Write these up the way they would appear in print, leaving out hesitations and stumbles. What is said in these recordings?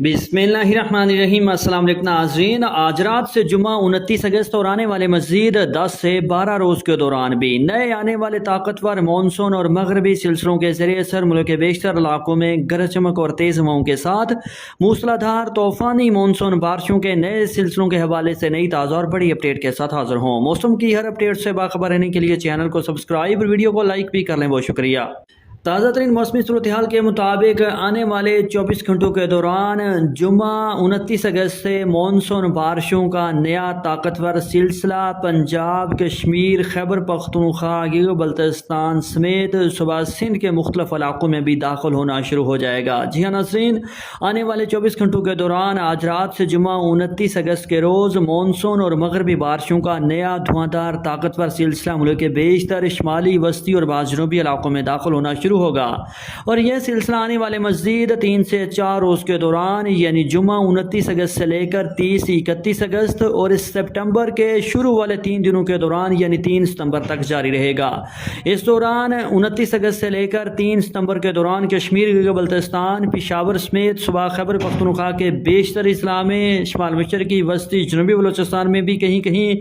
بسم اللہ الرحمن الرحیم۔ السلام علیکم ناظرین، آج رات سے جمعہ 29 اگست اور آنے والے مزید 10 سے 12 روز کے دوران بھی نئے آنے والے طاقتور مونسون اور مغربی سلسلوں کے ذریعے سر ملک کے بیشتر علاقوں میں گرج چمک اور تیز ہواؤں کے ساتھ موسلادھار طوفانی مونسون بارشوں کے نئے سلسلوں کے حوالے سے نئی تازہ اور بڑی اپڈیٹ کے ساتھ حاضر ہوں۔ موسم کی ہر اپڈیٹ سے باخبر رہنے کے لیے چینل کو سبسکرائب اور ویڈیو کو لائک بھی کر لیں، بہت شکریہ۔ تازہ ترین موسمی صورتحال کے مطابق آنے والے 24 گھنٹوں کے دوران جمعہ 29 اگست سے مونسون بارشوں کا نیا طاقتور سلسلہ پنجاب، کشمیر، خیبر پختونخوا، گلگت بلتستان سمیت صوبہ سندھ کے مختلف علاقوں میں بھی داخل ہونا شروع ہو جائے گا۔ جی ہاں ناظرین، آنے والے 24 گھنٹوں کے دوران آج رات سے جمعہ 29 اگست کے روز مونسون اور مغربی بارشوں کا نیا دھواں دار طاقتور سلسلہ ملک کے بیشتر شمالی، وسطی اور بعض جنوبی علاقوں میں داخل ہونا شروع ہوگا، اور یہ سلسلہ آنے والے مزید 3 سے 4 روز کے دوران یعنی جمعہ 29 اگست سے لے کر 30-31 اگست اور اس سپٹمبر کے شروع والے 3 دنوں کے دوران یعنی 3 ستمبر تک جاری رہے گا۔ اس دوران 29 اگست سے لے کر 3 ستمبر کے دوران کشمیر، گلگت بلتستان، پشاور سمیت صوبہ خیبر پختونخوا کے بیشتر اضلاع میں، شمال مشرقی، وسطی، جنوبی بلوچستان میں بھی کہیں کہیں،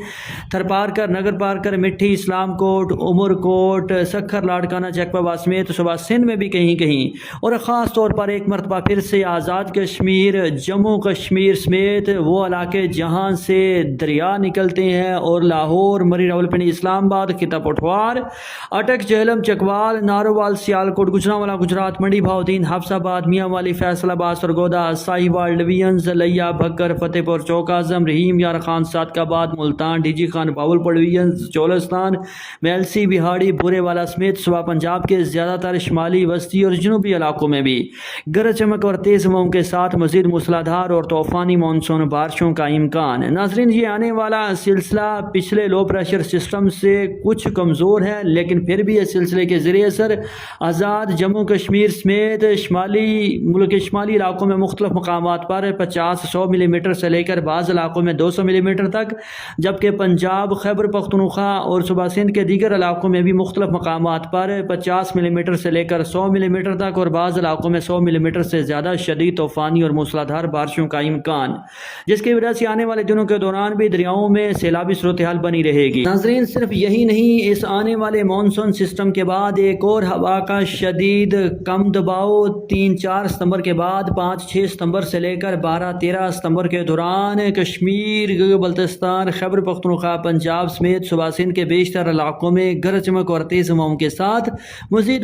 تھرپارکر، نگر پارکر، مٹھی، اسلام کوٹ، عمر کوٹ، سکھر، لاڑکانہ، چکپا سمیت صوبہ سندھ میں بھی کہیں کہیں، اور خاص طور پر ایک مرتبہ پھر سے آزاد کشمیر، جموں کشمیر سمیت وہ علاقے جہاں سے دریا نکلتے ہیں اور لاہور، مری راولپنڈی، اسلام آباد، خطہ پٹھوار، اٹک، جہلم، چکوال، نارووال، سیالکوٹ، گجرانوالہ، گجرات، منڈی بہاؤدین، حفص آباد، میاں والی، فیصل آباد، سرگودا، ساہیوال ڈویژنز، لیا، بھکر، فتح پور، چوک اعظم، رحیم یار Khan, Sadiqabad, Multan, D G Khan, Bahawalpur divisions, Cholistan, Mailsi, بہاڑی، بورے والا سمیت صوبہ پنجاب کے زیادہ تر شمالی، وسطی اور جنوبی علاقوں میں بھی گرج چمک اور تیز ہواؤں کے ساتھ مزید موسلادھار اور طوفانی مونسون بارشوں کا امکان۔ ناظرین، یہ آنے والا سلسلہ پچھلے لو پریشر سسٹم سے کچھ کمزور ہے، لیکن پھر بھی اس سلسلے کے ذریعے سر آزاد جموں کشمیر سمیت ملک کے شمالی علاقوں میں مختلف مقامات پر 50-100 ملی میٹر سے لے کر بعض علاقوں میں 200 ملی میٹر تک، جبکہ پنجاب، خیبر پختونخوا اور صوبہ سندھ کے دیگر علاقوں میں بھی مختلف مقامات پر 50 ملی میٹر سے لے کر 100 ملی میٹر تک اور بعض علاقوں میں 100 ملی میٹر سے زیادہ شدید طوفانی اور موسلادھار بارشوں کا امکان، جس کی وجہ سے آنے والے دنوں کے دوران بھی دریاؤں میں سیلابی صورتحال بنی رہے گی۔ ناظرین، صرف یہی نہیں، اس آنے والے مونسون سسٹم کے بعد ایک اور ہوا کا شدید کم دباؤ 3-4 ستمبر کے بعد 5-6 ستمبر سے لے کر 12-13 ستمبر کے دوران کشمیر، گلگت بلتستان، خیبر پختونخوا، پنجاب سمیت صوبہ سندھ کے بیشتر علاقوں میں گرج چمک اور تیز ہواؤں کے ساتھ مزید